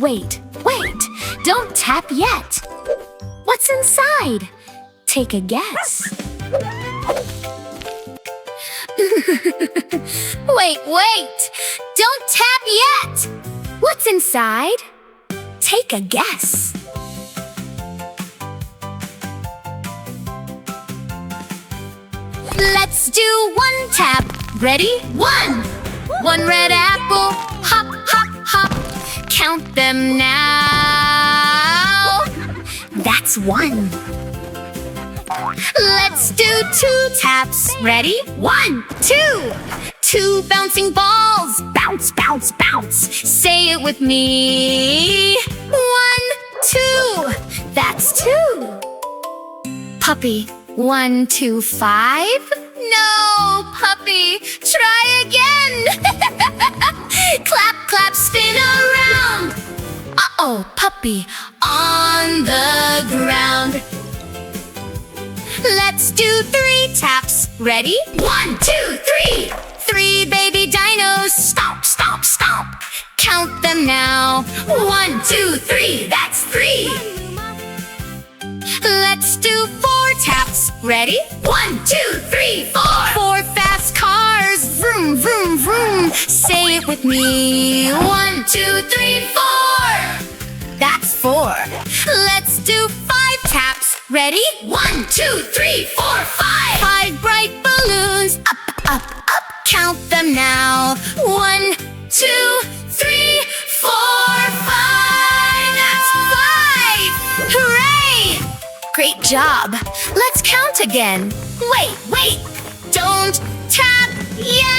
wait. Don't tap yet. What's inside? Take a guess. Wait. Don't tap yet. What's inside? Take a guess. Let's do one tap. Ready? One red apple. Hop, hop, hop. Count them now. That's one. Let's do two taps. Ready? 1, 2. Two bouncing balls. Bounce, bounce, bounce. Say it with me. 1, 2. That's 2. Puppy. 1, 2, 5. No, puppy. Try again. Clap, clap, spin around. Uh-oh, puppy. On the ground. Let's do 3 taps. Ready? 1, 2, 3. 3 baby dinos. Stomp, stomp, stomp. Count them now. 1, 2, 3. That's 3. Let's do 4 taps. Ready? 1, 2, 3, 4. 4 fast cars. Vroom, vroom, vroom. Say it with me. 1, 2, 3, 4. That's 4. Let's do 5 taps. Ready? 1, 2, 3, 4, 5. 5 bright balloons. Up, up, up. Count them now. 1, 2, 3, 4, 5. That's 5. Hooray! Great job. Let's count again. Wait. Don't tap yet.